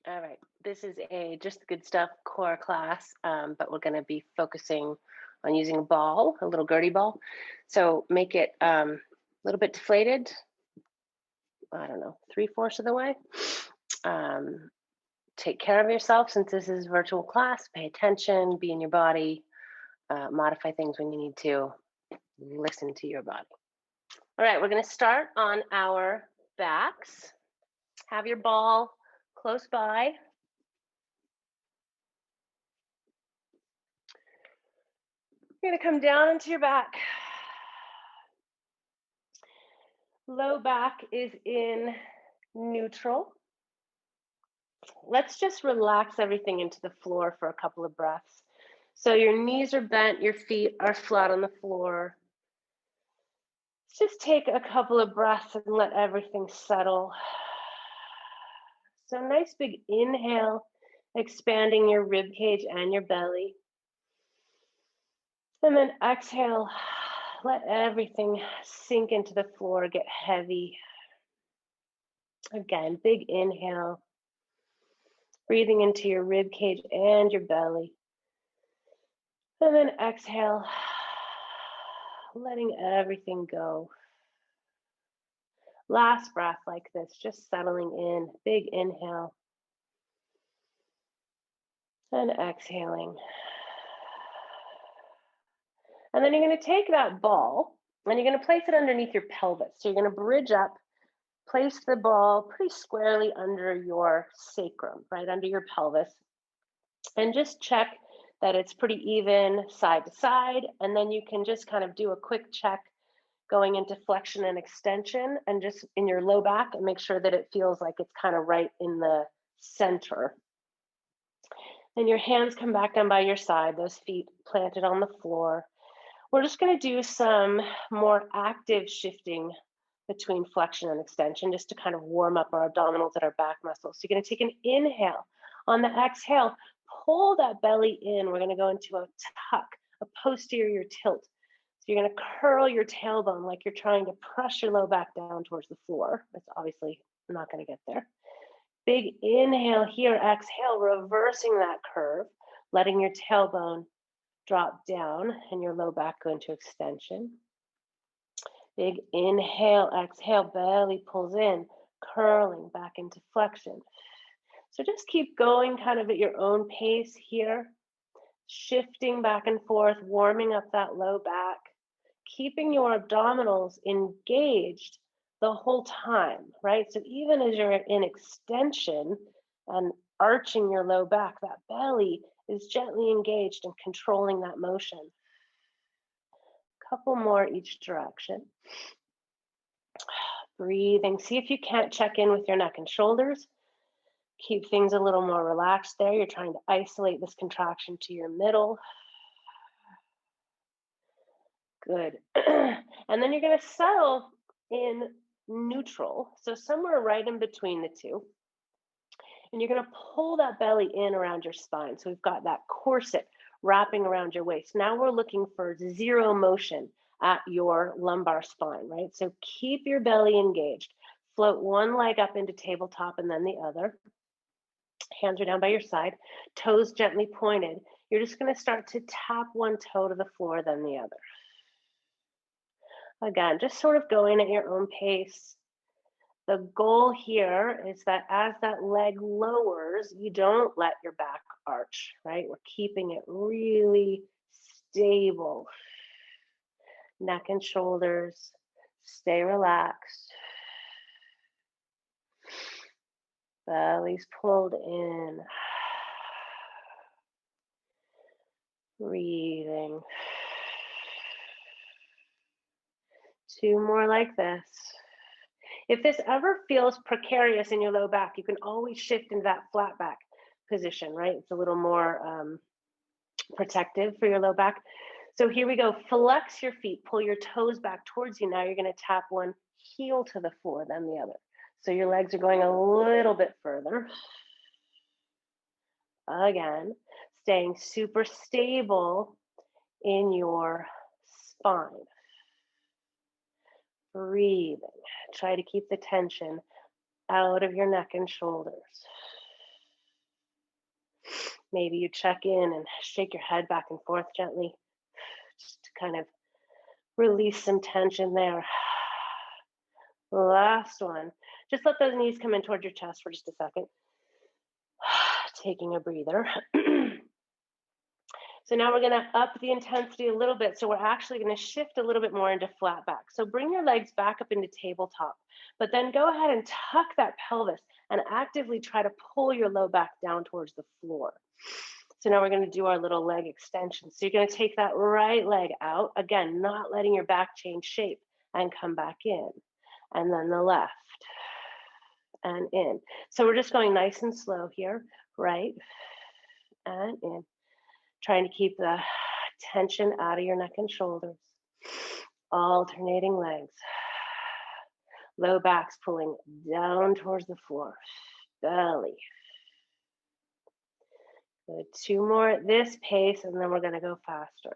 All right. This is a just the good stuff core class, but we're going to be focusing on using a ball, a little Gertie ball. So make it a little bit deflated. I don't know, 3/4 of the way. Um, Take care of yourself since this is virtual class. Pay attention, be in your body, modify things when you need to. Listen to your body. All right, we're going to start on our backs. Have your ball close by. You're going to come down into your back. Low back is in neutral. Let's just relax everything into the floor for a couple of breaths. So your knees are bent, your feet are flat on the floor. Let's just take a couple of breaths and let everything settle. So nice big inhale, expanding your rib cage and your belly. And then exhale, let everything sink into the floor, get heavy. Again, big inhale, breathing into your rib cage and your belly. And then exhale, letting everything go. Last breath like this, just settling in. Big inhale. And exhaling. And then you're going to take that ball and you're going to place it underneath your pelvis. So you're going to bridge up, place the ball pretty squarely under your sacrum, right under your pelvis. And just check that it's pretty even side to side. And then you can just kind of do a quick check going into flexion and extension and just in your low back and make sure that it feels like it's kind of right in the center. And your hands come back down by your side, those feet planted on the floor. We're just going to do some more active shifting between flexion and extension just to kind of warm up our abdominals and our back muscles. So you're going to take an inhale. On the exhale, pull that belly in. We're going to go into a tuck, a posterior tilt. So you're going to curl your tailbone like you're trying to press your low back down towards the floor. That's obviously not going to get there. Big inhale here, exhale, reversing that curve, letting your tailbone drop down and your low back go into extension. Big inhale, exhale, belly pulls in, curling back into flexion. So just keep going kind of at your own pace here, shifting back and forth, warming up that low back, keeping your abdominals engaged the whole time, right? So even as you're in extension and arching your low back, that belly is gently engaged and controlling that motion. Couple more each direction. Breathing. See if you can't check in with your neck and shoulders. Keep things a little more relaxed there. You're trying to isolate this contraction to your middle. Good. And then you're going to settle in neutral. So somewhere right in between the two. And you're going to pull that belly in around your spine. So we've got that corset wrapping around your waist. Now we're looking for zero motion at your lumbar spine, right? So keep your belly engaged. Float one leg up into tabletop and then the other. Hands are down by your side, toes gently pointed. You're just going to start to tap one toe to the floor, then the other. Again, just sort of going at your own pace. The goal here is that as that leg lowers, you don't let your back arch, right? We're keeping it really stable. Neck and shoulders, stay relaxed. Belly's pulled in. Breathing. Two more like this. If this ever feels precarious in your low back, you can always shift into that flat back position, right? It's a little more protective for your low back. So here we go. Flex your feet, pull your toes back towards you. Now you're going to tap one heel to the floor, then the other. So your legs are going a little bit further. Again, staying super stable in your spine. Breathing. Try to keep the tension out of your neck and shoulders. Maybe you check in and shake your head back and forth gently, just to kind of release some tension there. Last one. Just let those knees come in towards your chest for just a second. Taking a breather. So now we're going to up the intensity a little bit. So we're actually going to shift a little bit more into flat back. So bring your legs back up into tabletop, but then go ahead and tuck that pelvis and actively try to pull your low back down towards the floor. So now we're going to do our little leg extension. So you're going to take that right leg out, again, not letting your back change shape, and come back in. And then the left and in. So we're just going nice and slow here, right and in. Trying to keep the tension out of your neck and shoulders. Alternating legs. Low back's pulling down towards the floor. Belly. Good. 2 more at this pace, and then we're going to go faster.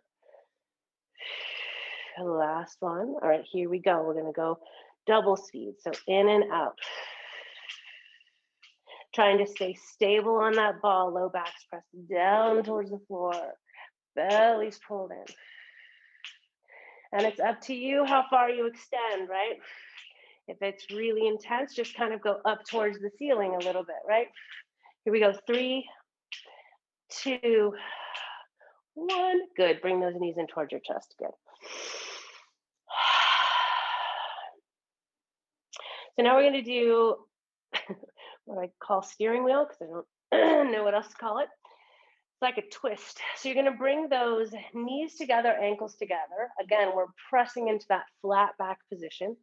Last one. All right, here we go. We're going to go double speed. So in and out. Trying to stay stable on that ball. Low back's pressed down towards the floor. Belly's pulled in. And it's up to you how far you extend, right? If it's really intense, just kind of go up towards the ceiling a little bit, right? Here we go. 3, 2, 1. Good. Bring those knees in towards your chest again. So now we're going to do what I call steering wheel, because I don't know what else to call it. It's like a twist. So you're going to bring those knees together, ankles together. Again, we're pressing into that flat back position.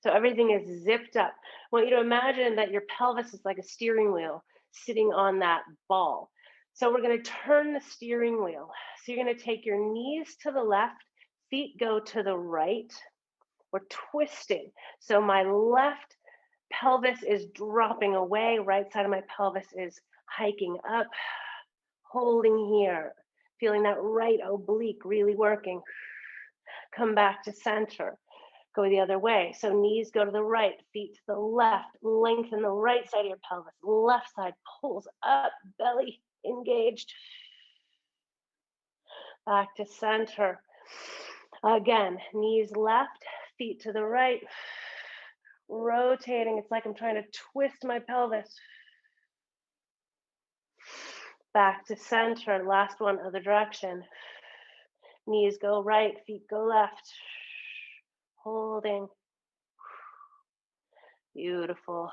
So everything is zipped up. I want you to imagine that your pelvis is like a steering wheel sitting on that ball. So we're going to turn the steering wheel. So you're going to take your knees to the left, feet go to the right. We're twisting. So my left pelvis is dropping away, right side of my pelvis is hiking up, holding here, feeling that right oblique really working. Come back to center. Go the other way. So knees go to the right, feet to the left, lengthen the right side of your pelvis. Left side pulls up, belly engaged. Back to center. Again, knees left, feet to the right. Rotating. It's like I'm trying to twist my pelvis. Back to center. Last one, other direction. Knees go right, feet go left. Holding. Beautiful.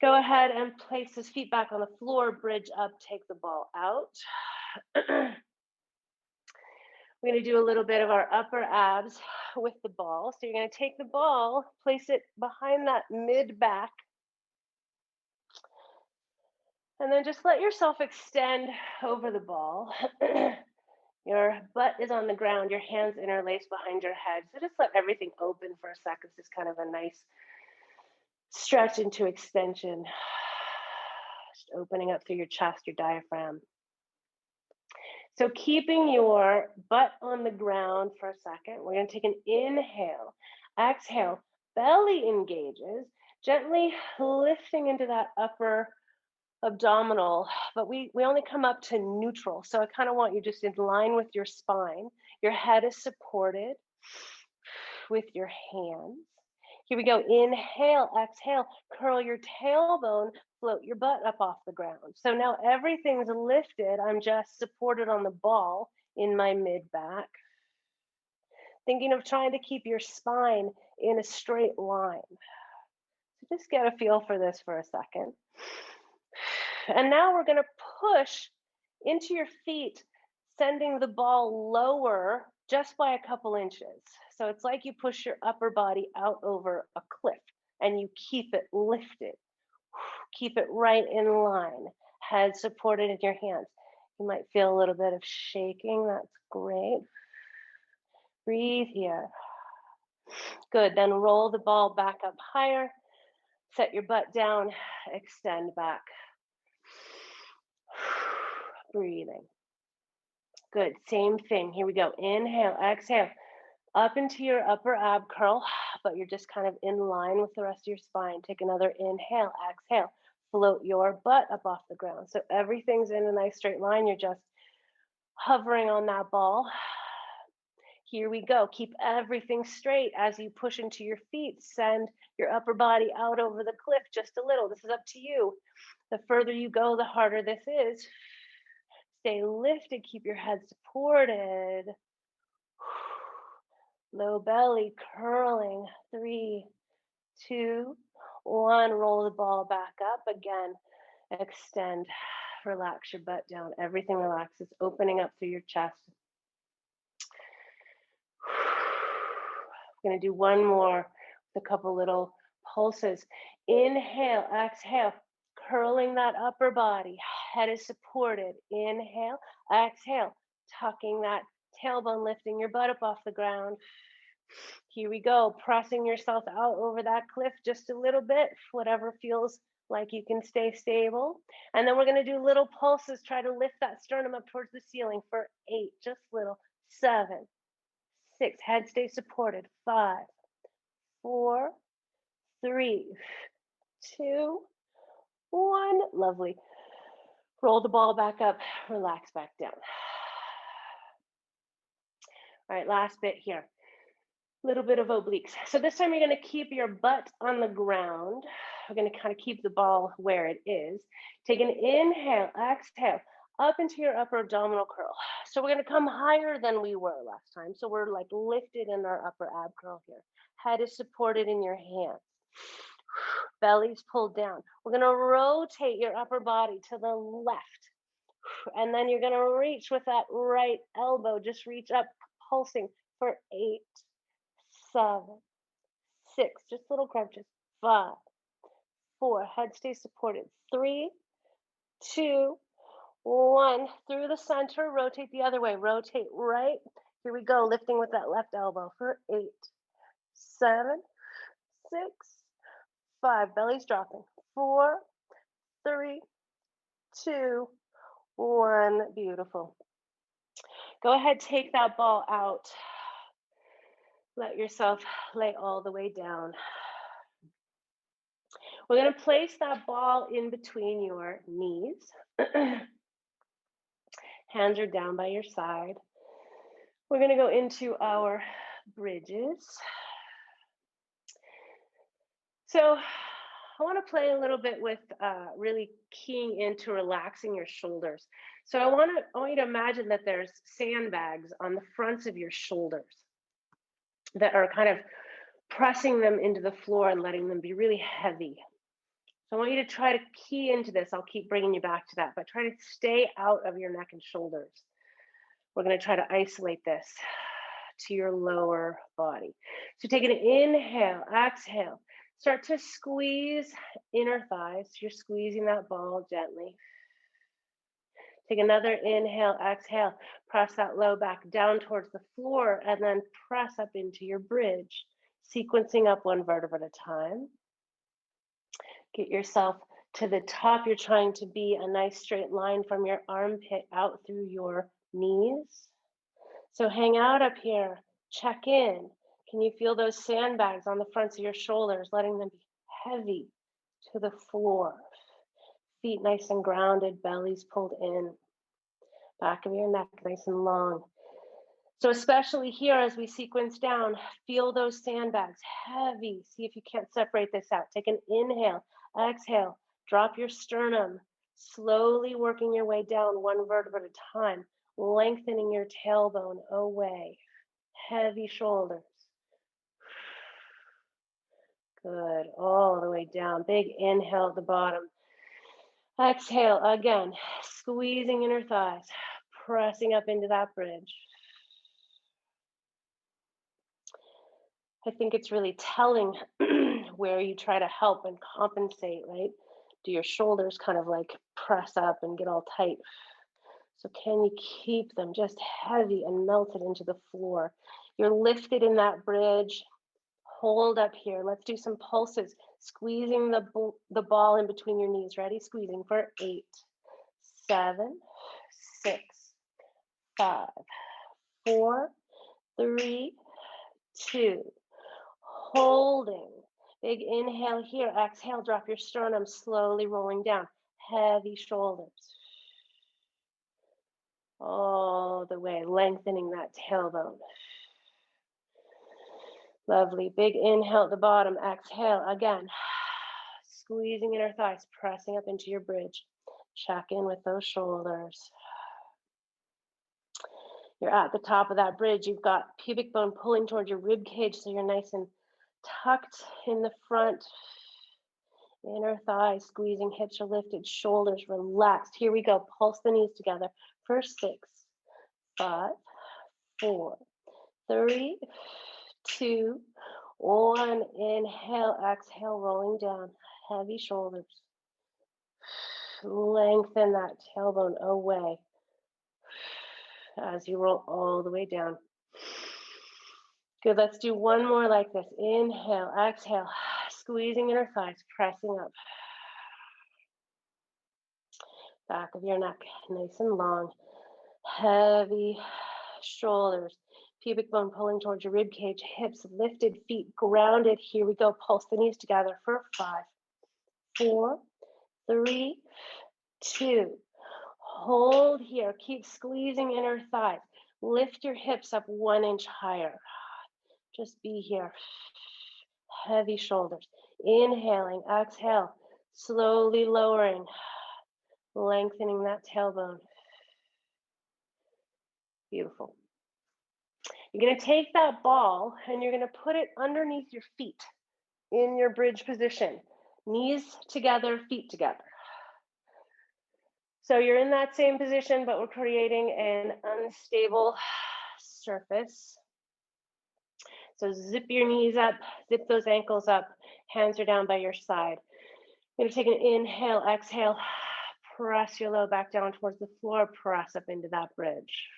Go ahead and place those feet back on the floor, bridge up, take the ball out. We're going to do a little bit of our upper abs with the ball. So you're going to take the ball, place it behind that mid back, and then just let yourself extend over the ball. Your butt is on the ground, your hands interlaced behind your head. So just let everything open for a second. It's just kind of a nice stretch into extension. Just opening up through your chest, your diaphragm. So keeping your butt on the ground for a second, we're going to take an inhale, exhale, belly engages, gently lifting into that upper abdominal, but we only come up to neutral. So I kind of want you just in line with your spine. Your head is supported with your hands. Here we go. Inhale, exhale, curl your tailbone, float your butt up off the ground. So now everything's lifted. I'm just supported on the ball in my mid back. Thinking of trying to keep your spine in a straight line. So just get a feel for this for a second. And now we're going to push into your feet, sending the ball lower just by a couple inches. So it's like you push your upper body out over a cliff and you keep it lifted. Keep it right in line, head supported in your hands. You might feel a little bit of shaking. That's great. Breathe here. Good. Then roll the ball back up higher. Set your butt down. Extend back. Breathing. Good. Same thing. Here we go. Inhale, exhale. Up into your upper ab curl, but you're just kind of in line with the rest of your spine. Take another inhale, exhale. float your butt up off the ground. So everything's in a nice straight line. You're just hovering on that ball. Here we go. Keep everything straight as you push into your feet. Send your upper body out over the cliff just a little. This is up to you. The further you go, the harder this is. Stay lifted. Keep your head supported. Low belly curling. 3, 2, 1. Roll the ball back up again. Extend. Relax your butt down. Everything relaxes, opening up through your chest. I'm going to do one more with a couple little pulses. Inhale, exhale, curling that upper body. Head is supported. Inhale, exhale, tucking that tailbone, lifting your butt up off the ground. Here we go, pressing yourself out over that cliff just a little bit, whatever feels like you can stay stable. And then we're going to do little pulses. Try to lift that sternum up towards the ceiling for 8, just little. 7, 6, head stays supported. 5, 4, 3, 2, 1. Lovely. Roll the ball back up, relax back down. All right, last bit here. Little bit of obliques. So this time you're going to keep your butt on the ground. We're going to kind of keep the ball where it is. Take an inhale, exhale, up into your upper abdominal curl. So we're going to come higher than we were last time. So we're like lifted in our upper ab curl here. Head is supported in your hands. Belly's pulled down. We're going to rotate your upper body to the left. And then you're going to reach with that right elbow. Just reach up, pulsing for 8, 7, 6, just little crunches. 5, 4, head stays supported. 3, 2, 1. Through the center, rotate the other way. Rotate right. Here we go, lifting with that left elbow for 8, 7, 6, 5. Belly's dropping. 4, 3, 2, 1. Beautiful. Go ahead, take that ball out. Let yourself lay all the way down. We're going to place that ball in between your knees. Hands are down by your side. We're going to go into our bridges. So I want to play a little bit with really keying into relaxing your shoulders. So I want you to imagine that there's sandbags on the fronts of your shoulders that are kind of pressing them into the floor and letting them be really heavy. So I want you to try to key into this. I'll keep bringing you back to that, but try to stay out of your neck and shoulders. We're going to try to isolate this to your lower body. So take an inhale, exhale. Start to squeeze inner thighs. You're squeezing that ball gently. Take another inhale, exhale. Press that low back down towards the floor and then press up into your bridge, sequencing up one vertebra at a time. Get yourself to the top. You're trying to be a nice straight line from your armpit out through your knees. So hang out up here, check in. Can you feel those sandbags on the fronts of your shoulders, letting them be heavy to the floor? Feet nice and grounded, bellies pulled in. Back of your neck nice and long. So especially here as we sequence down, feel those sandbags heavy. See if you can't separate this out. Take an inhale, exhale, drop your sternum, slowly working your way down one vertebra at a time, lengthening your tailbone away. Heavy shoulders. Good, all the way down. Big inhale at the bottom. Exhale again, squeezing inner thighs, pressing up into that bridge. I think it's really telling where you try to help and compensate, right? Do your shoulders kind of like press up and get all tight? So can you keep them just heavy and melted into the floor? You're lifted in that bridge. Hold up here. Let's do some pulses. Squeezing the ball in between your knees. Ready? Squeezing for 8, 7, 6, 5, 4, 3, 2. Holding. Big inhale here. Exhale, drop your sternum, slowly rolling down. Heavy shoulders. All the way, lengthening that tailbone. Lovely. Big inhale at the bottom. Exhale again. Squeezing inner thighs, pressing up into your bridge. Check in with those shoulders. You're at the top of that bridge. You've got pubic bone pulling towards your rib cage, so you're nice and tucked in the front. Inner thighs squeezing, hips are lifted, shoulders relaxed. Here we go. Pulse the knees together for 6, 5, 4, 3, 2, 1. Inhale, exhale, rolling down. Heavy shoulders. Lengthen that tailbone away as you roll all the way down. Good, let's do one more like this. Inhale, exhale, squeezing inner thighs, pressing up. Back of your neck, nice and long. Heavy shoulders, pubic bone pulling towards your rib cage, hips lifted, feet grounded. Here we go, pulse the knees together for 5, 4, 3, 2. Hold here, keep squeezing inner thighs. Lift your hips up 1 inch higher. Just be here. Heavy shoulders. Inhaling, exhale, slowly lowering, lengthening that tailbone. Beautiful. You're going to take that ball and you're going to put it underneath your feet in your bridge position. Knees together, feet together. So you're in that same position, but we're creating an unstable surface. So zip your knees up, zip those ankles up, hands are down by your side. You're going to take an inhale, exhale, press your low back down towards the floor, press up into that bridge.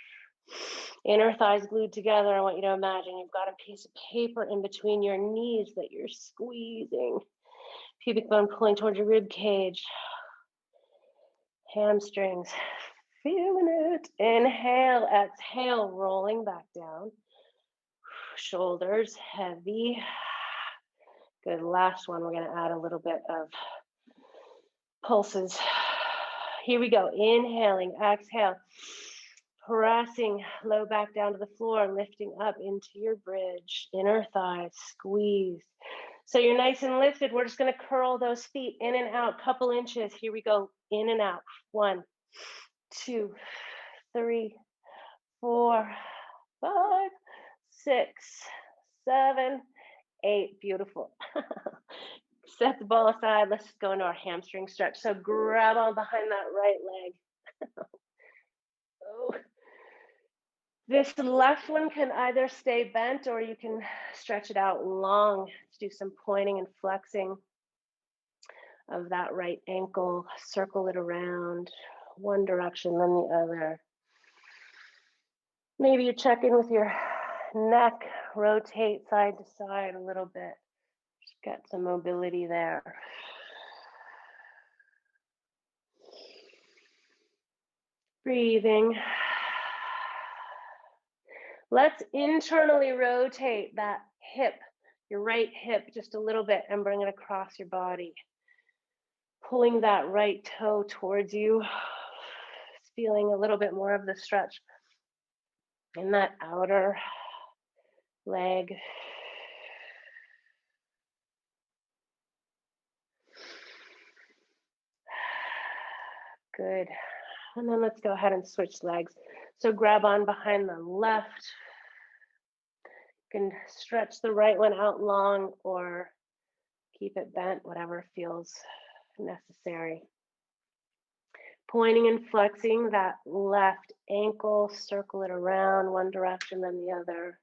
Inner thighs glued together. I want you to imagine you've got a piece of paper in between your knees that you're squeezing. Pubic bone pulling towards your rib cage. Hamstrings, feeling it. Inhale, exhale, rolling back down. Shoulders heavy. Good, last one, we're gonna add a little bit of pulses. Here we go, inhaling, exhale. Pressing low back down to the floor, lifting up into your bridge. Inner thighs, squeeze. So you're nice and lifted. We're just gonna curl those feet in and out, couple inches. Here we go, in and out. 1, 2, 3, 4, 5, 6, 7, 8. Beautiful. Set the ball aside. Let's just go into our hamstring stretch. So grab on behind that right leg. Oh. This left one can either stay bent or you can stretch it out long. Let's do some pointing and flexing of that right ankle. Circle it around one direction, then the other. Maybe you check in with your neck, rotate side to side a little bit. Just get some mobility there. Breathing. Let's internally rotate that hip, your right hip, just a little bit and bring it across your body. Pulling that right toe towards you. Feeling a little bit more of the stretch in that outer leg. Good. And then let's go ahead and switch legs. So grab on behind the left. You can stretch the right one out long or keep it bent, whatever feels necessary. Pointing and flexing that left ankle, circle it around one direction, then the other.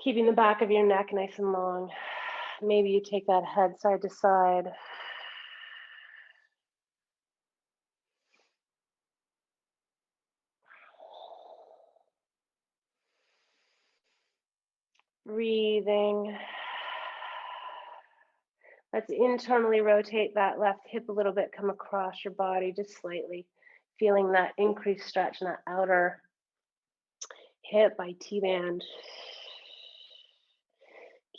Keeping the back of your neck nice and long. Maybe you take that head side to side. Breathing. Let's internally rotate that left hip a little bit, come across your body just slightly, feeling that increased stretch in that outer hip by T-band.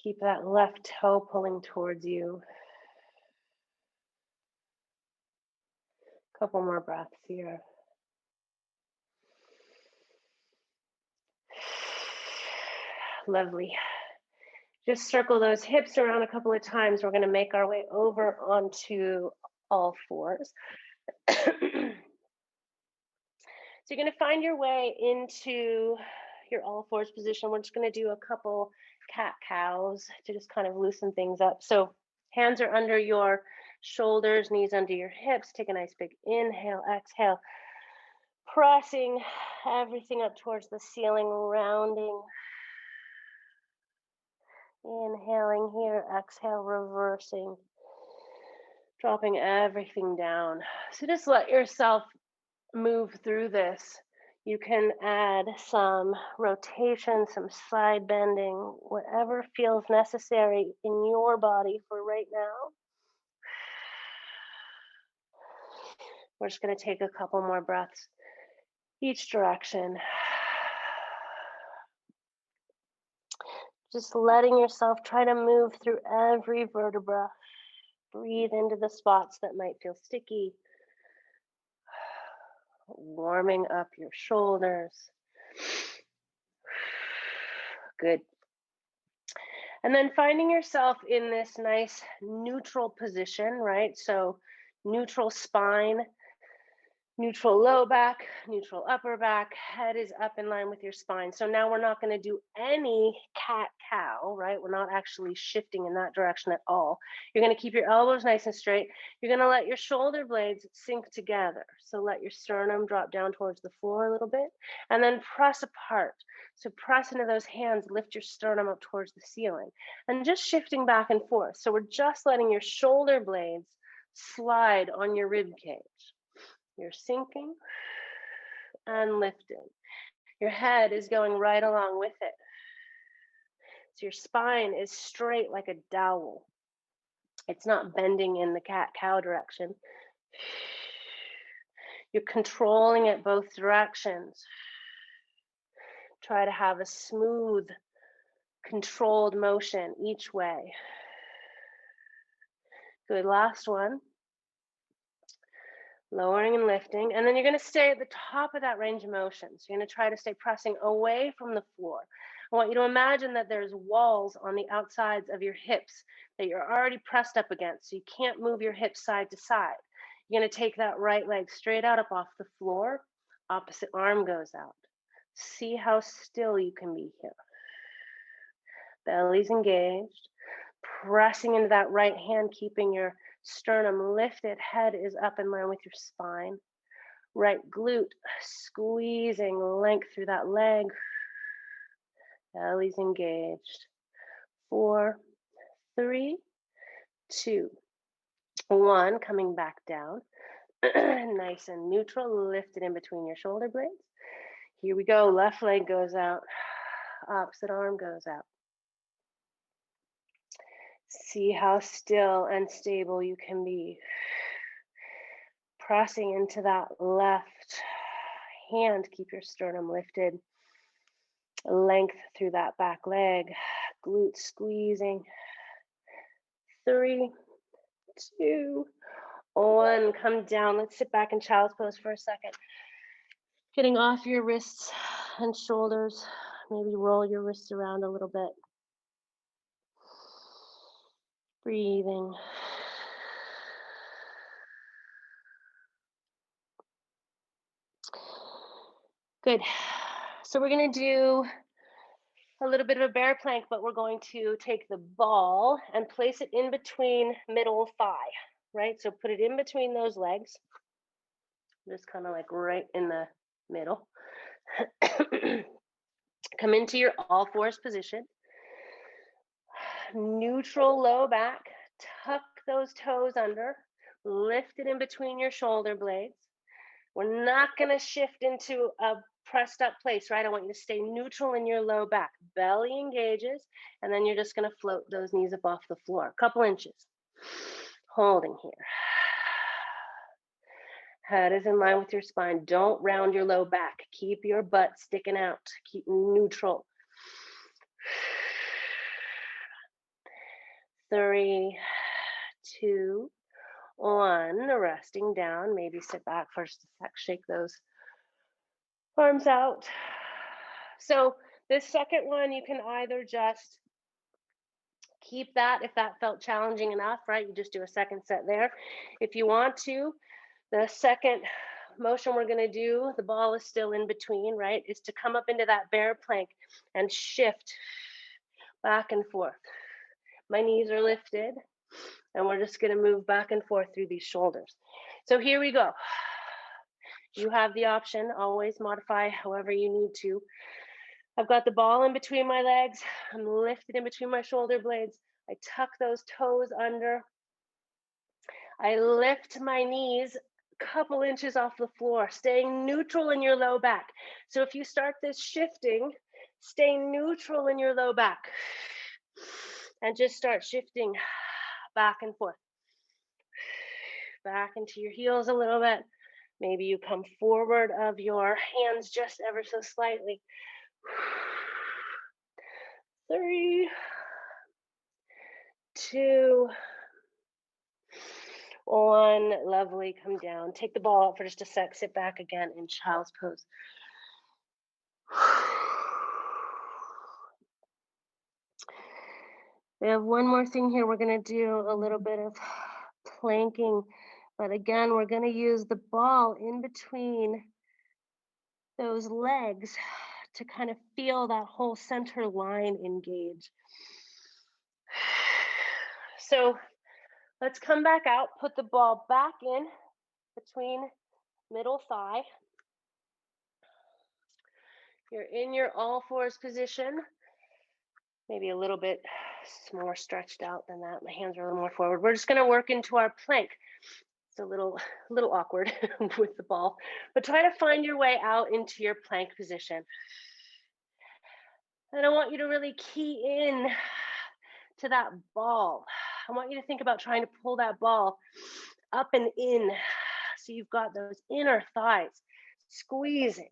Keep that left toe pulling towards you. Couple more breaths here. Lovely. Just circle those hips around a couple of times. We're going to make our way over onto all fours. So you're going to find your way into your all fours position. We're just going to do a couple cat cows to just kind of loosen things up. So hands are under your shoulders, knees under your hips. Take a nice big inhale, exhale, pressing everything up towards the ceiling, rounding. Inhaling here, exhale, reversing, dropping everything down. So just let yourself move through this. You can add some rotation, some side bending, whatever feels necessary in your body for right now. We're just going to take a couple more breaths each direction. Just letting yourself try to move through every vertebra. Breathe into the spots that might feel sticky. Warming up your shoulders. Good. And then finding yourself in this nice neutral position, right? So neutral spine, neutral low back, neutral upper back, head is up in line with your spine. So now we're not going to do any cat-cow, right? We're not actually shifting in that direction at all. You're going to keep your elbows nice and straight. You're going to let your shoulder blades sink together. So let your sternum drop down towards the floor a little bit and then press apart. So press into those hands, lift your sternum up towards the ceiling and just shifting back and forth. So we're just letting your shoulder blades slide on your rib cage. You're sinking and lifting. Your head is going right along with it. So your spine is straight like a dowel. It's not bending in the cat-cow direction. You're controlling it both directions. Try to have a smooth, controlled motion each way. Good, last one. Lowering and lifting, and then you're going to stay at the top of that range of motion. So you're going to try to stay pressing away from the floor. I want you to imagine that there's walls on the outsides of your hips that you're already pressed up against, so you can't move your hips side to side. You're going to take that right leg straight out up off the floor, opposite arm goes out. See how still you can be here. Belly's engaged, pressing into that right hand, keeping your sternum lifted, head is up in line with your spine. Right glute squeezing length through that leg. Belly's engaged. 4, 3, 2, 1. Coming back down. Nice and neutral, lifted in between your shoulder blades. Here we go. Left leg goes out. Opposite arm goes out. See how still and stable you can be. Pressing into that left hand, keep your sternum lifted. Length through that back leg, glute squeezing. 3, 2, 1. Come down. Let's sit back in child's pose for a second. Getting off your wrists and shoulders. Maybe roll your wrists around a little bit. Breathing. Good. So we're going to do a little bit of a bear plank, but we're going to take the ball and place it in between middle thigh, right? So put it in between those legs, just kind of like right in the middle. Come into your all fours position. Neutral low back, tuck those toes under, lift it in between your shoulder blades. We're not going to shift into a pressed up place, right? I want you to stay neutral in your low back. Belly engages, and then you're just going to float those knees up off the floor. A couple inches. Holding here. Head is in line with your spine. Don't round your low back. Keep your butt sticking out. Keep neutral. 3, 2, 1. Resting down. Maybe sit back for just a sec. Shake those arms out. So this second one, you can either just keep that if that felt challenging enough, right? You just do a second set there. If you want to, the second motion we're going to do, the ball is still in between, right? Is to come up into that bear plank and shift back and forth. My knees are lifted and we're just going to move back and forth through these shoulders. So here we go. You have the option, always modify however you need to. I've got the ball in between my legs. I'm lifted in between my shoulder blades. I tuck those toes under. I lift my knees a couple inches off the floor, staying neutral in your low back. So if you start this shifting, stay neutral in your low back and just start shifting back and forth. Back into your heels a little bit. Maybe you come forward of your hands just ever so slightly. 3, 2, 1. Lovely. Come down. Take the ball out for just a sec. Sit back again in child's pose. We have one more thing here. We're going to do a little bit of planking, but again, we're going to use the ball in between those legs to kind of feel that whole center line engage. So let's come back out, put the ball back in between middle thigh. You're in your all fours position, maybe a little bit more stretched out than that. My hands are a little more forward. We're just going to work into our plank. It's a little awkward with the ball, but try to find your way out into your plank position. And I want you to really key in to that ball. I want you to think about trying to pull that ball up and in. So you've got those inner thighs squeezing,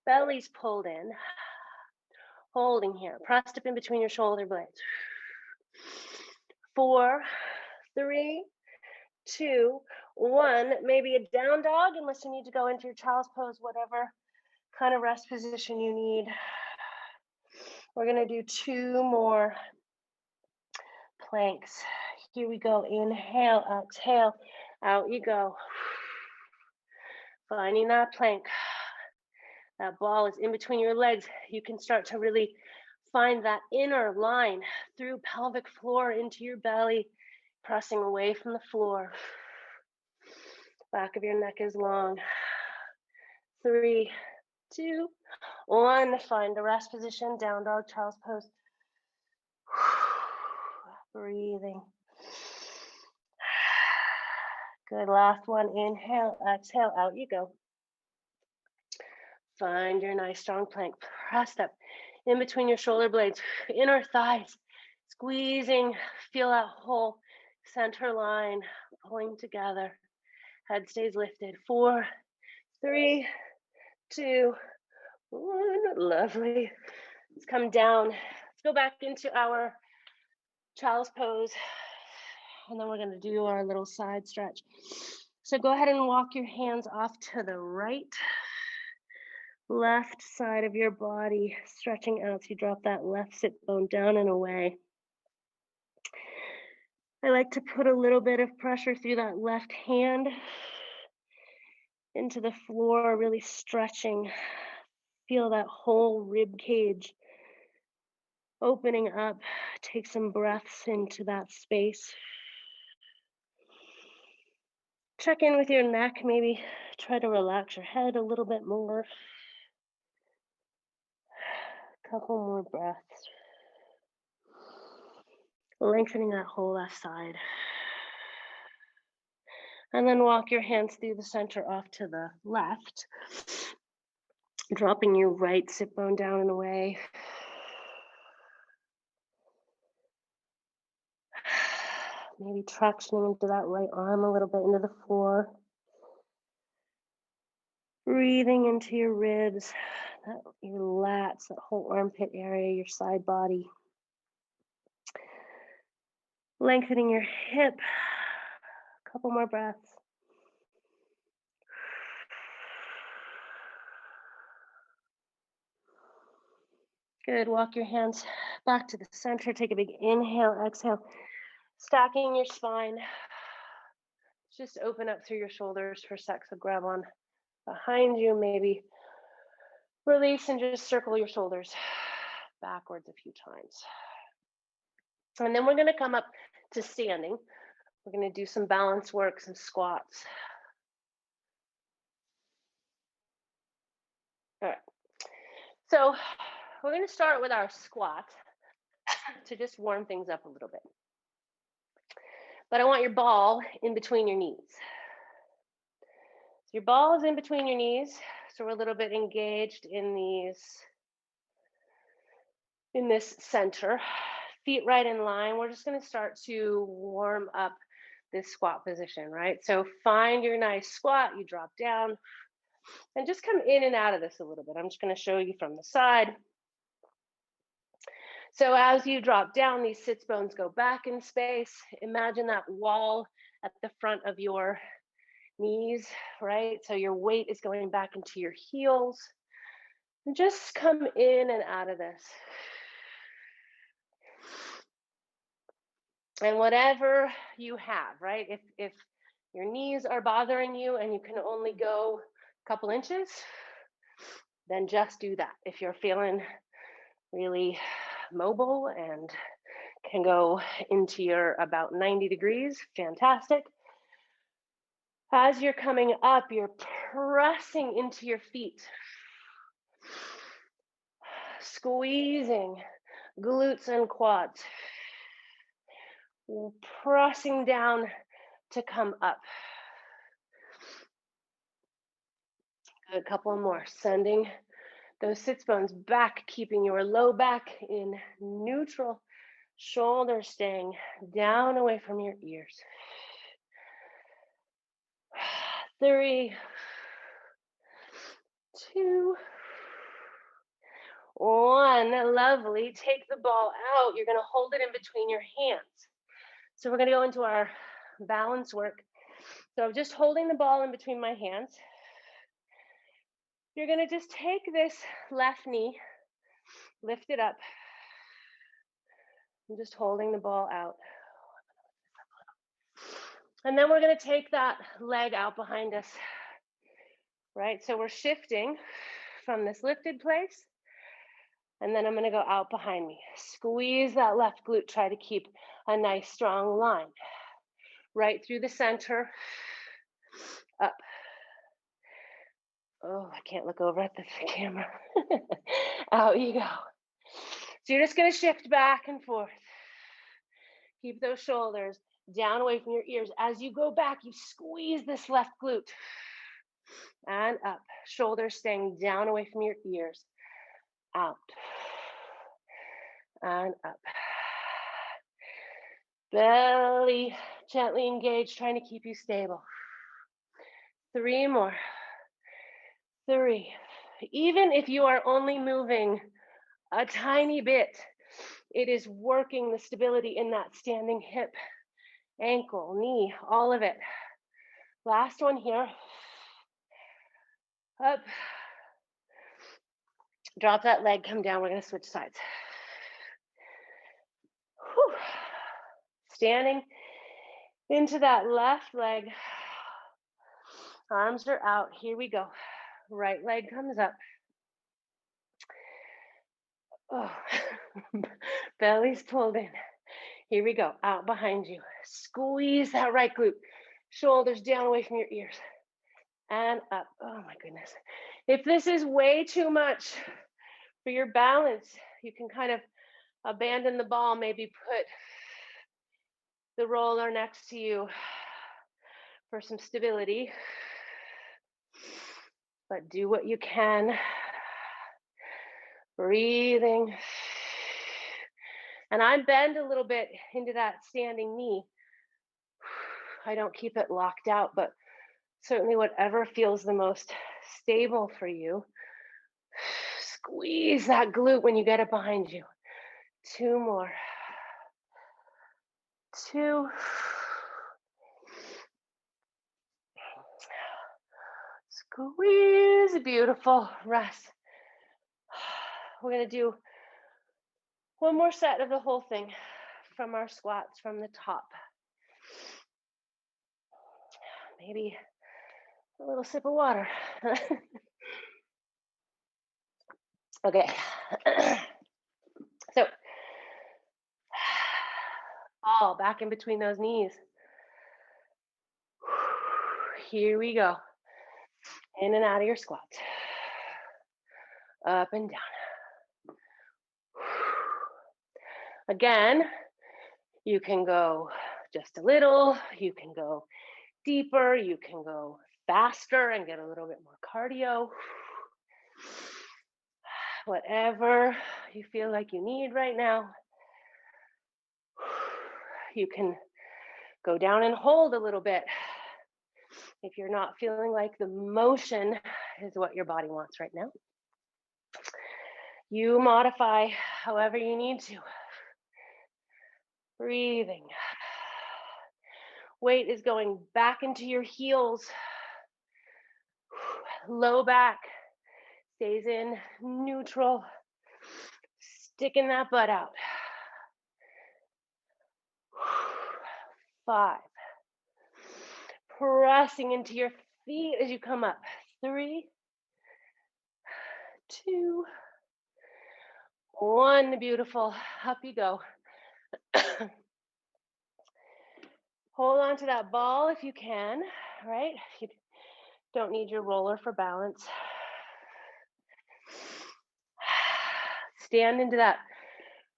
belly's pulled in, holding here, pressed up in between your shoulder blades. 4, 3, 2, 1. Maybe a down dog, unless you need to go into your child's pose, whatever kind of rest position you need. We're going to do 2 more planks. Here we go. Inhale, exhale, out you go. Finding that plank. That ball is in between your legs. You can start to really find that inner line through pelvic floor into your belly, pressing away from the floor. Back of your neck is long. 3, 2, 1. Find a rest position, down dog, child's pose. Breathing. Good, last one. Inhale, exhale, out you go. Find your nice strong plank. Pressed up in between your shoulder blades, inner thighs, squeezing. Feel that whole center line pulling together. Head stays lifted. 4, 3, 2, 1. Lovely. Let's come down. Let's go back into our child's pose. And then we're going to do our little side stretch. So go ahead and walk your hands off to the right, left side of your body, stretching out. So you drop that left sit bone down and away. I like to put a little bit of pressure through that left hand into the floor, really stretching. Feel that whole rib cage opening up. Take some breaths into that space. Check in with your neck, maybe try to relax your head a little bit more. A couple more breaths. Lengthening that whole left side. And then walk your hands through the center off to the left. Dropping your right sit bone down and away. Maybe tractioning into that right arm a little bit into the floor. Breathing into your ribs, your lats, that whole armpit area, your side body. Lengthening your hip. A couple more breaths. Good. Walk your hands back to the center. Take a big inhale, exhale. Stacking your spine. Just open up through your shoulders for a sec. So grab on behind you, maybe release and just circle your shoulders backwards a few times. And then we're going to come up to standing. We're going to do some balance work, some squats. All right. So we're going to start with our squat to just warm things up a little bit. But I want your ball in between your knees. So your ball is in between your knees. So we're a little bit engaged in this center. Feet right in line. We're just going to start to warm up this squat position, right? So find your nice squat. You drop down and just come in and out of this a little bit. I'm just going to show you from the side. So as you drop down, these sits bones go back in space. Imagine that wall at the front of your knees, right? So your weight is going back into your heels. And just come in and out of this. And whatever you have, right? If your knees are bothering you and you can only go a couple inches, then just do that. If you're feeling really mobile and can go into your about 90 degrees, fantastic. As you're coming up, you're pressing into your feet, squeezing glutes and quads, pressing down to come up. A couple more, sending those sits bones back, keeping your low back in neutral, shoulders staying down away from your ears. 3, 2, 1. Lovely. Take the ball out. You're going to hold it in between your hands. So we're going to go into our balance work. So I'm just holding the ball in between my hands. You're going to just take this left knee, lift it up. I'm just holding the ball out. And then we're going to take that leg out behind us, right? So we're shifting from this lifted place. And then I'm going to go out behind me. Squeeze that left glute. Try to keep a nice strong line. Right through the center. Up. Oh, I can't look over at the camera. Out you go. So you're just going to shift back and forth. Keep those shoulders down away from your ears. As you go back, you squeeze this left glute. And up. Shoulders staying down away from your ears. Out. And up. Belly gently engaged, trying to keep you stable. 3 more. 3. Even if you are only moving a tiny bit, it is working the stability in that standing hip, ankle, knee, all of it. Last one here. Up. Drop that leg, come down. We're going to switch sides. Whew. Standing into that left leg. Arms are out. Here we go. Right leg comes up. Oh, belly's pulled in. Here we go. Out behind you. Squeeze that right glute. Shoulders down away from your ears. And up. Oh my goodness. If this is way too much for your balance, you can kind of abandon the ball, maybe put the roller next to you for some stability. But do what you can. Breathing. And I bend a little bit into that standing knee. I don't keep it locked out, but certainly whatever feels the most stable for you. Squeeze that glute when you get it behind you. 2 more. 2. Squeeze, beautiful, rest. We're gonna do one more set of the whole thing from our squats from the top. Maybe a little sip of water. Okay. So, ball back in between those knees. Here we go. In and out of your squats. Up and down. Again, you can go just a little, you can go deeper, you can go faster and get a little bit more cardio. Whatever you feel like you need right now. You can go down and hold a little bit if you're not feeling like the motion is what your body wants right now. You modify however you need to. Breathing. Weight is going back into your heels. Low back stays in neutral. Sticking that butt out. 5. Pressing into your feet as you come up. 3, 2, 1. Beautiful. Up you go. Hold on to that ball if you can, right? You don't need your roller for balance. Stand into that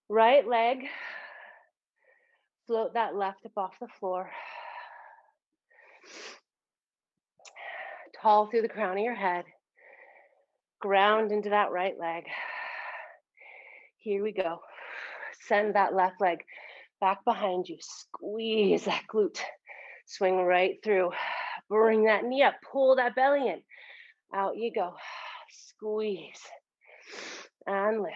right leg. Float that left up off the floor. Tall through the crown of your head. Ground into that right leg. Here we go. Send that left leg back behind you. Squeeze that glute. Swing right through. Bring that knee up. Pull that belly in. Out you go. Squeeze. And lift.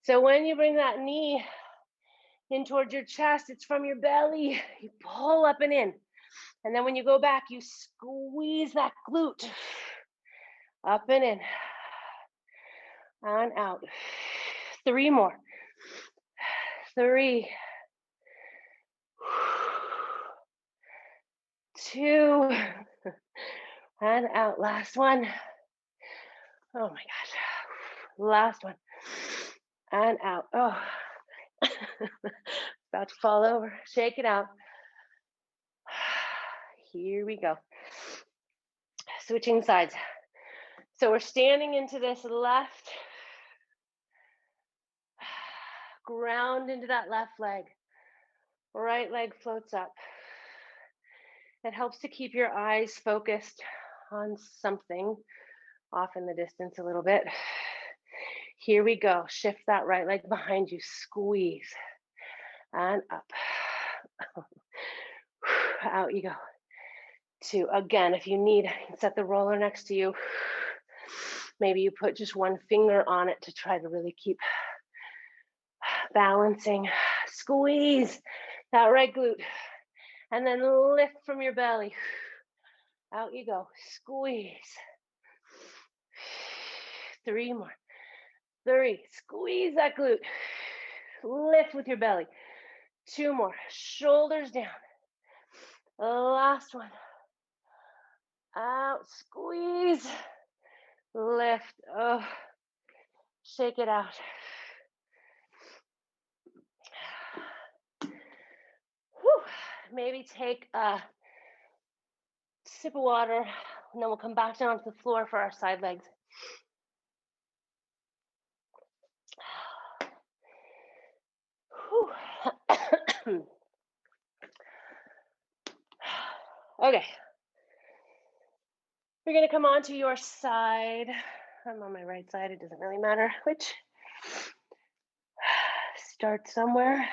So when you bring that knee in towards your chest, it's from your belly. You pull up and in. And then when you go back, you squeeze that glute. Up and in. And out. 3 more. 3. 2. And out. Last one. Oh my gosh. Last one. And out. Oh. About to fall over. Shake it out. Here we go. Switching sides. So we're standing into this left. Ground into that left leg. Right leg floats up. It helps to keep your eyes focused on something off in the distance a little bit. Here we go. Shift that right leg behind you. Squeeze. And up. Out you go. 2. Again, if you need, set the roller next to you. Maybe you put just one finger on it to try to really keep balancing. Squeeze that right glute. And then lift from your belly. Out you go. Squeeze. 3 more. 3. Squeeze that glute. Lift with your belly. 2 more. Shoulders down. Last one. Out. Squeeze. Lift. Oh. Shake it out. Whew. Maybe take a sip of water, and then we'll come back down to the floor for our side legs. Okay. You're going to come onto your side. I'm on my right side. It doesn't really matter which. Start somewhere.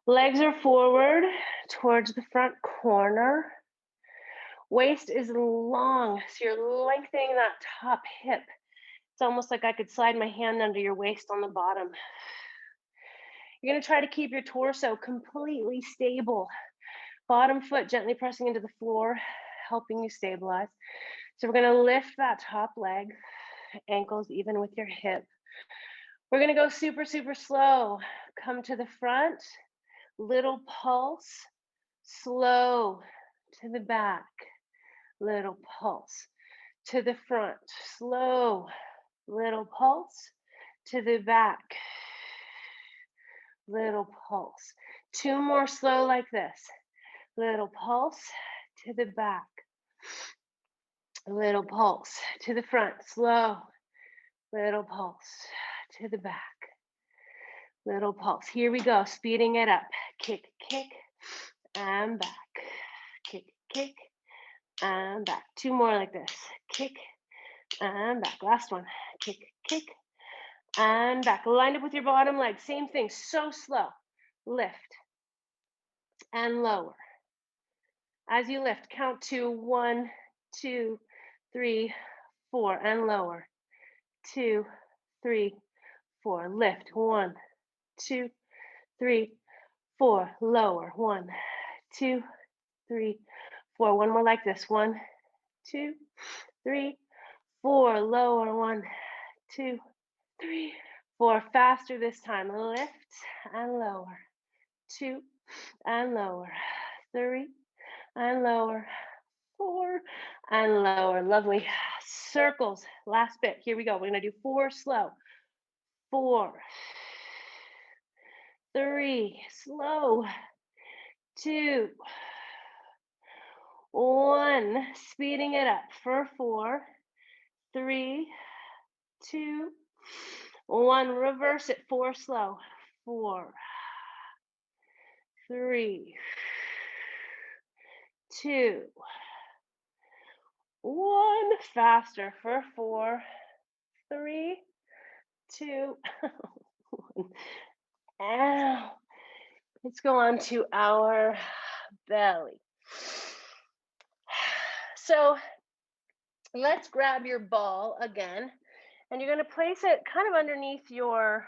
Legs are forward towards the front corner. Waist is long, so you're lengthening that top hip It's almost like I could slide my hand under your waist on the bottom. You're gonna try to keep your torso completely stable. Bottom foot gently pressing into the floor, helping you stabilize. So we're gonna lift that top leg, ankles even with your hip. We're gonna go super, super slow. Come to the front, little pulse, slow to the back, little pulse to the front, slow, little pulse to the back, little pulse. Two more slow like this. Little pulse to the back, little pulse to the front, slow, little pulse to the back, little pulse. Here we go, speeding it up. Kick, kick, and back. Kick, kick, and back. Two more like this. Kick, and back. Last one. Kick, kick, and back. Lined up with your bottom leg. Same thing, so slow. Lift and lower. As you lift, count to 1, 2, 3, 4, and lower. 2, 3, 4. Lift. 1, 2, 3, 4. Lower. 1, 2, 3, 4. One more like this. 1, 2, 3, 4. Lower. 1, 2, 3, 4. Faster this time. Lift and lower. 2 and lower. 3 and lower. 4 and lower. Lovely. Circles. Last bit. Here we go. We're going to do 4 slow. 4, 3, slow. 2, 1. Speeding it up for 4, 3, 2, 1. Reverse it. 4 slow. 4, 3, 2, 1. Faster for 4, 3, 2, 1. Ow. Let's go on to our belly. So let's grab your ball again, and you're going to place it kind of underneath your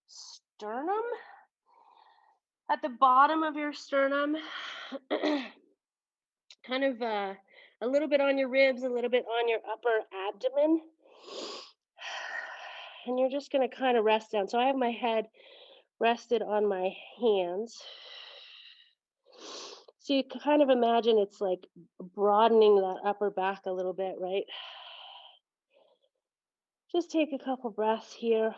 sternum, at the bottom of your sternum, kind of a little bit on your ribs, a little bit on your upper abdomen. And you're just going to kind of rest down. So I have my head rested on my hands. So you can kind of imagine it's like broadening that upper back a little bit, right? Just take a couple breaths here.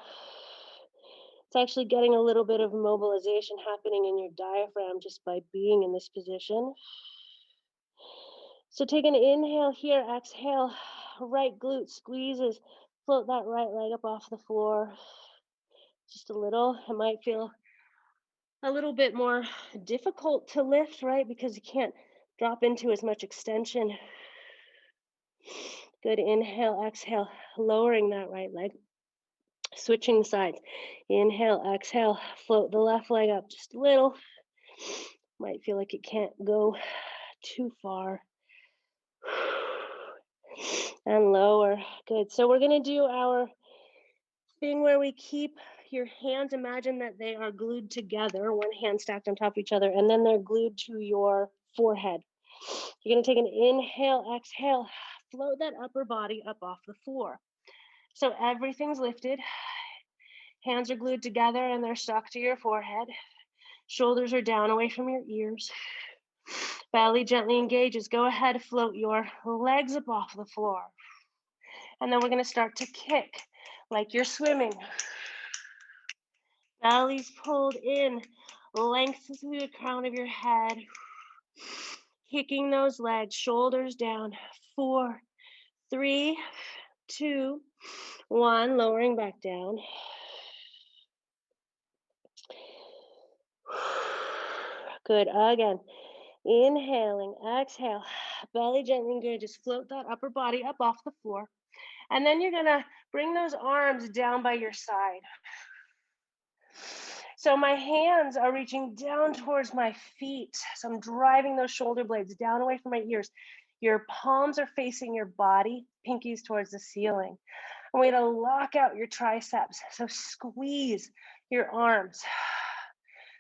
It's actually getting a little bit of mobilization happening in your diaphragm just by being in this position. So take an inhale here, exhale, right glute squeezes, float that right leg up off the floor. Just a little. It might feel a little bit more difficult to lift, right? Because you can't drop into as much extension. Good, inhale, exhale, lowering that right leg. Switching sides. Inhale, exhale, float the left leg up just a little. Might feel like it can't go too far. And lower. Good. So we're going to do our thing where we keep your hands, imagine that they are glued together, one hand stacked on top of each other, and then they're glued to your forehead. You're going to take an inhale, exhale, float that upper body up off the floor. So everything's lifted. Hands are glued together and they're stuck to your forehead. Shoulders are down away from your ears. Belly gently engages. Go ahead, float your legs up off the floor. And then we're going to start to kick like you're swimming. Belly's pulled in, length through the crown of your head. Kicking those legs, shoulders down. 4, 3, 2, 1. Lowering back down. Good. Again. Inhaling, exhale, belly gently engages. Float that upper body up off the floor. And then you're going to bring those arms down by your side. So my hands are reaching down towards my feet. So I'm driving those shoulder blades down away from my ears. Your palms are facing your body, pinkies towards the ceiling. And we're gonna lock out your triceps. So squeeze your arms,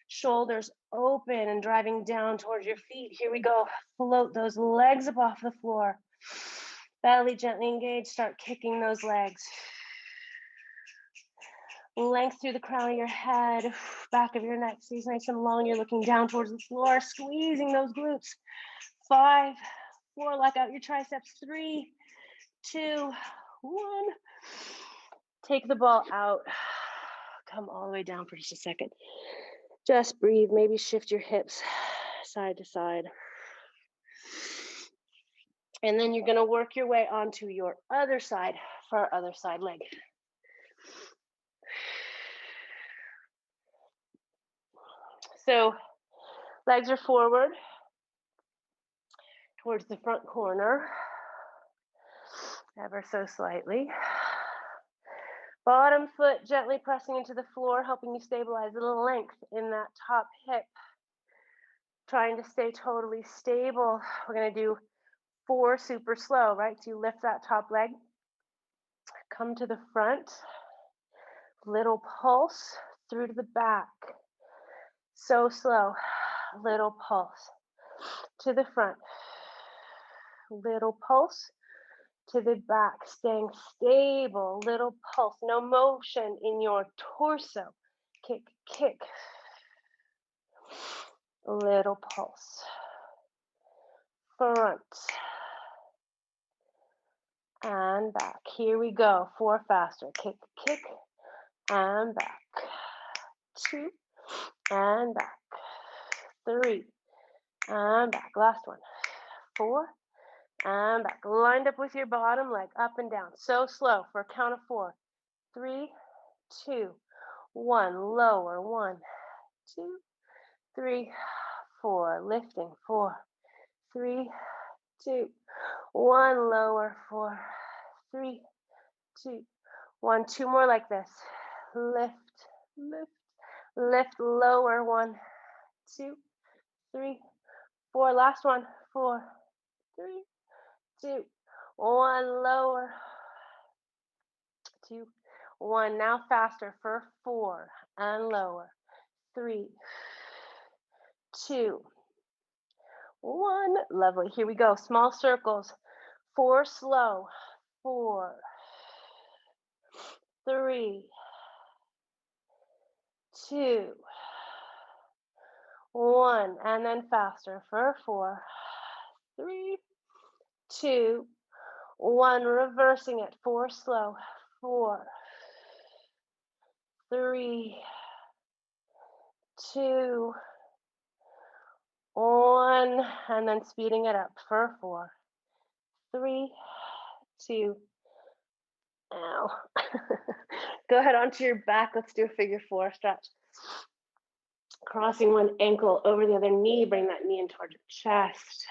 shoulders open and driving down towards your feet. Here we go. Float those legs up off the floor. Belly gently engaged. Start kicking those legs. Length through the crown of your head, back of your neck stays nice and long. You're looking down towards the floor, squeezing those glutes. 5, 4, lock out your triceps. 3, 2, 1. Take the ball out. Come all the way down for just a second. Just breathe. Maybe shift your hips side to side. And then you're going to work your way onto your other side for our other side leg. So legs are forward towards the front corner, ever so slightly. Bottom foot gently pressing into the floor, helping you stabilize a little length in that top hip. Trying to stay totally stable. We're going to do 4 super slow, right? So you lift that top leg, come to the front, little pulse through to the back. So slow, little pulse to the front, little pulse to the back, staying stable, little pulse, no motion in your torso. Kick, kick, little pulse. Front and back. Here we go. 4 faster. Kick, kick, and back. 2 and back. 3 and back. Last one. 4 and back. Lined up with your bottom leg, up and down. So slow for a count of 4. 3, 2, 1. Lower. 1, 2, 3, 4. Lifting. 4, 3, 2, 1. Lower. 4, 3, 2, 1. 2 more like this. Lift, lift, lift. Lower. 1, 2, 3, 4. Last one. 4, 3, 2, 1. Lower. 2, 1. Now faster for 4 and lower. 3, 2, 1. Lovely. Here we go. Small circles. 4 slow. 4, 3, 2, 1. And then faster for 4, 3, 2, 1. Reversing it. 4 slow. 4, 3, 2, 1. And then speeding it up for 4, 3, 2. Ow. Go ahead onto your back. Let's do a figure 4 stretch. Crossing one ankle over the other knee. Bring that knee in towards your chest.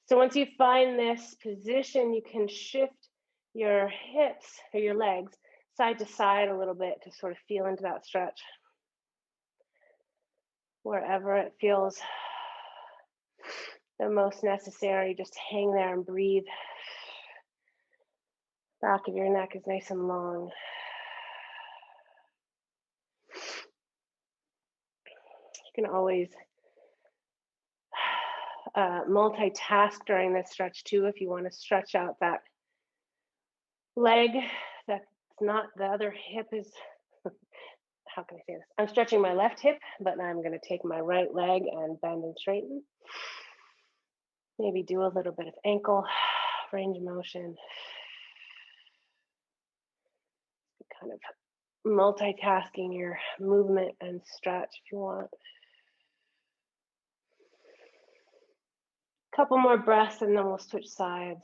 So once you find this position, you can shift your hips or your legs side to side a little bit to sort of feel into that stretch. Wherever it feels the most necessary, just hang there and breathe. Back of your neck is nice and long. You can always multitask during this stretch too if you want to stretch out that leg that's not the other hip is, how can I say this? I'm stretching my left hip, but I'm going to take my right leg and bend and straighten. Maybe do a little bit of ankle range of motion. Kind of multitasking your movement and stretch if you want. Couple more breaths and then we'll switch sides.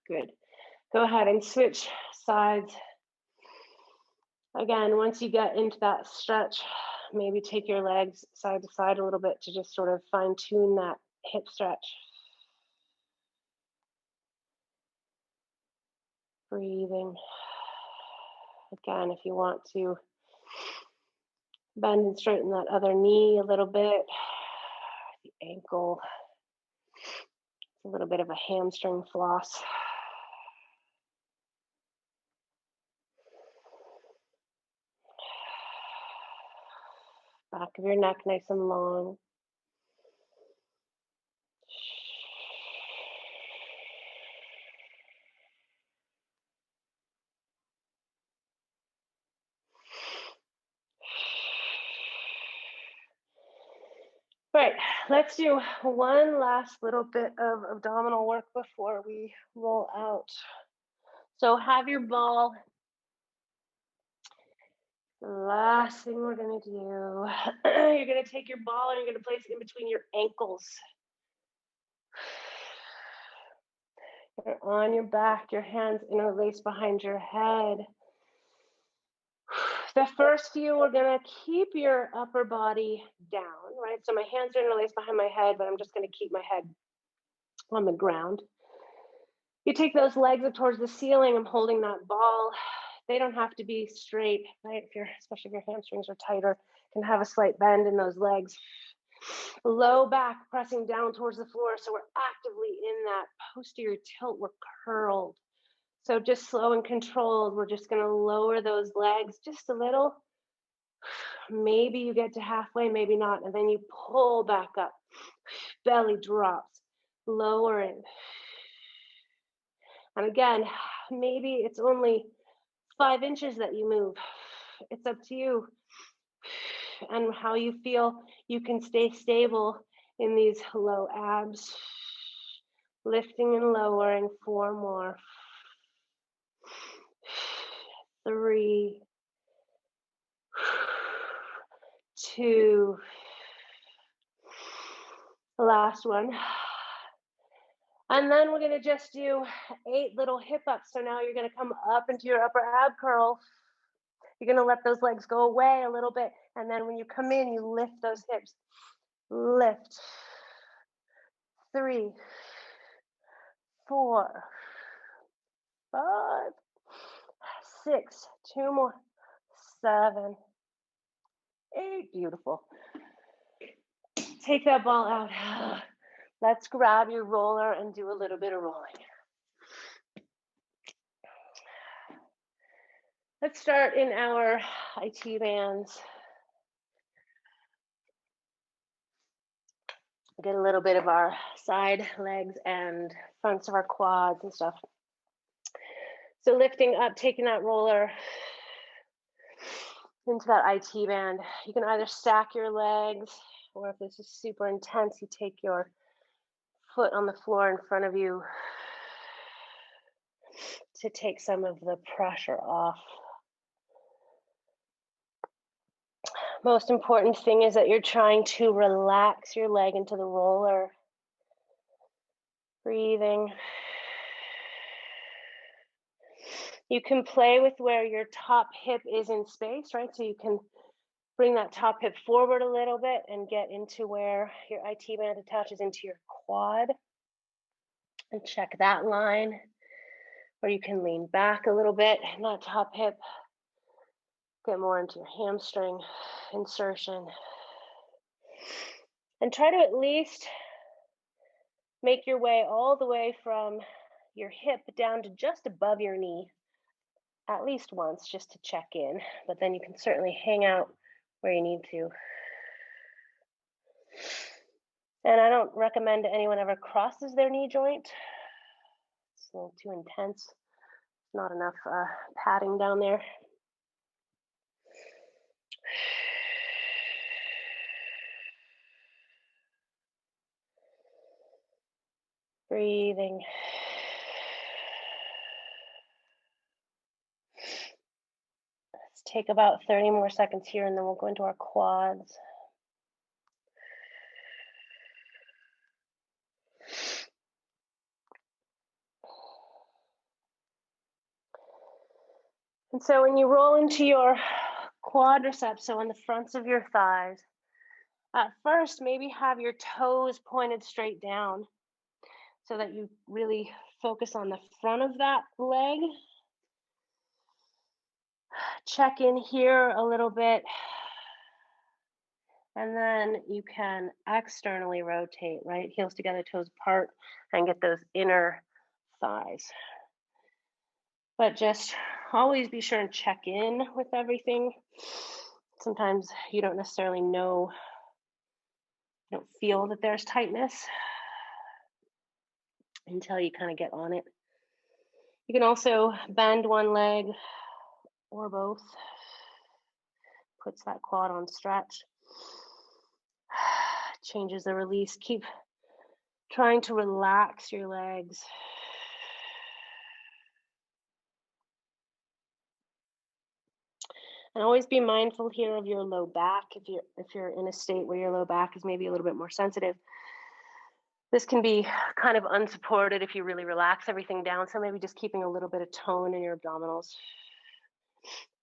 Good. Go ahead and switch sides. Again, once you get into that stretch, maybe take your legs side to side a little bit to just sort of fine tune that hip stretch. Breathing. Again, if you want to bend and straighten that other knee a little bit, the ankle, a little bit of a hamstring floss. Back of your neck nice and long. Right, let's do one last little bit of abdominal work before we roll out. So have your ball. The last thing we're gonna do, you're gonna take your ball and you're gonna place it in between your ankles. You're on your back, your hands interlaced behind your head. The first few, we're gonna keep your upper body down, right? So my hands are interlaced behind my head, but I'm just gonna keep my head on the ground. You take those legs up towards the ceiling. I'm holding that ball. They don't have to be straight, right? Especially if your hamstrings are tighter, can have a slight bend in those legs. Low back pressing down towards the floor. So we're actively in that posterior tilt. We're curled. So just slow and controlled. We're just gonna lower those legs just a little. Maybe you get to halfway, maybe not. And then you pull back up. Belly drops, lowering. And again, maybe it's only 5 inches that you move. It's up to you and how you feel. You can stay stable in these low abs. Lifting and lowering, 4 more. 3, 2, the last one. And then we're gonna just do 8 little hip ups. So now you're gonna come up into your upper ab curl. You're gonna let those legs go away a little bit. And then when you come in, you lift those hips. Lift. 3, 4, 5, 6, 2 more, 7, 8, beautiful. Take that ball out. Let's grab your roller and do a little bit of rolling. Let's start in our IT bands. Get a little bit of our side legs and fronts of our quads and stuff. So lifting up, taking that roller into that IT band. You can either stack your legs, or if this is super intense, you take your foot on the floor in front of you to take some of the pressure off. Most important thing is that you're trying to relax your leg into the roller. Breathing. You can play with where your top hip is in space, right? So you can bring that top hip forward a little bit and get into where your IT band attaches into your quad. And check that line. Or you can lean back a little bit and that top hip. Get more into your hamstring insertion. And try to at least make your way all the way from your hip down to just above your knee, at least once, just to check in. But then you can certainly hang out where you need to. And I don't recommend anyone ever crosses their knee joint. It's a little too intense. Not enough padding down there. Breathing. Let's take about 30 more seconds here and then we'll go into our quads. And so when you roll into your quadriceps, so on the fronts of your thighs, at first maybe have your toes pointed straight down so that you really focus on the front of that leg. check in here a little bit. And then you can externally rotate, right? Heels together, toes apart, and get those inner thighs. But just always be sure and check in with everything. Sometimes you don't necessarily know, you don't feel that there's tightness until you kind of get on it. You can also bend one leg or both. Puts that quad on stretch. Changes the release. Keep trying to relax your legs. And always be mindful here of your low back. If you're in a state where your low back is maybe a little bit more sensitive, this can be kind of unsupported if you really relax everything down. So maybe just keeping a little bit of tone in your abdominals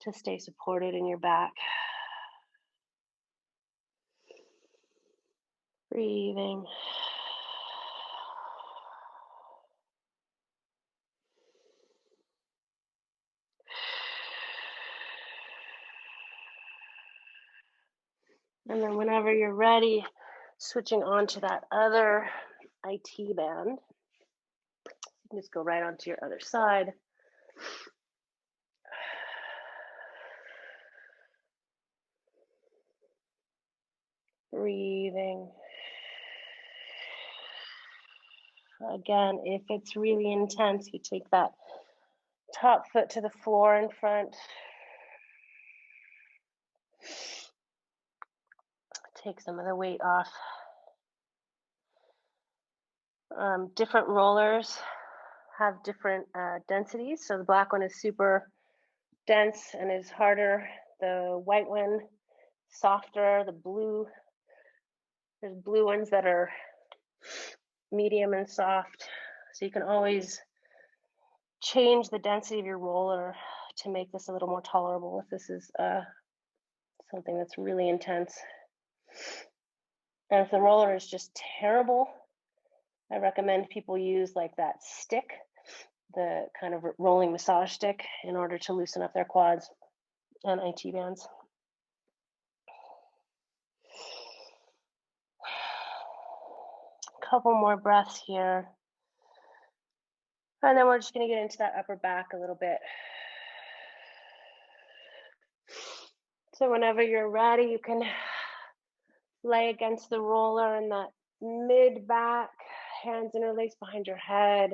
to stay supported in your back. Breathing. And then whenever you're ready, switching on to that other IT band. You can just go right onto your other side. Breathing. Again, if it's really intense, you take that top foot to the floor in front. Take some of the weight off. Different rollers have different densities. So the black one is super dense and is harder. The white one, softer. The blue, there's blue ones that are medium and soft. So you can always change the density of your roller to make this a little more tolerable if this is something that's really intense. And if the roller is just terrible, I recommend people use like that stick, the kind of rolling massage stick, in order to loosen up their quads and IT bands. A couple more breaths here. And then we're just going to get into that upper back a little bit. So whenever you're ready, you can lay against the roller in that mid back, hands interlaced behind your head.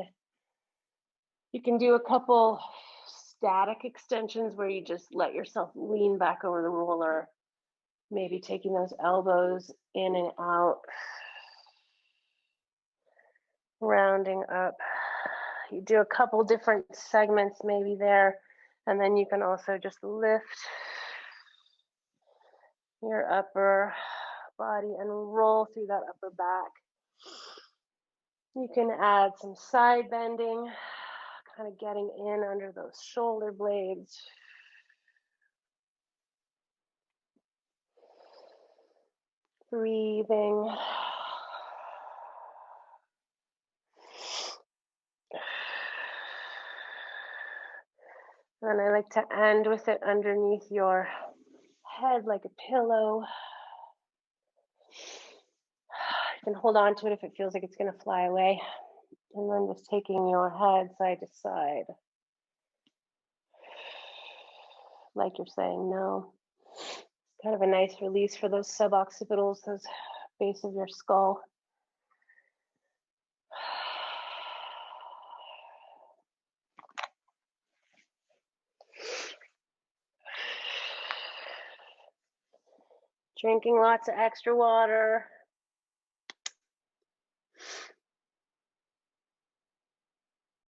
You can do a couple static extensions where you just let yourself lean back over the roller, maybe taking those elbows in and out, rounding up. You do a couple different segments maybe there, and then you can also just lift your upper body and roll through that upper back. You can add some side bending, kind of getting in under those shoulder blades. Breathing. And I like to end with it underneath your head like a pillow. You can hold on to it if it feels like it's going to fly away. And then just taking your head side to side. Like you're saying no. Kind of a nice release for those suboccipitals, those base of your skull. Drinking lots of extra water.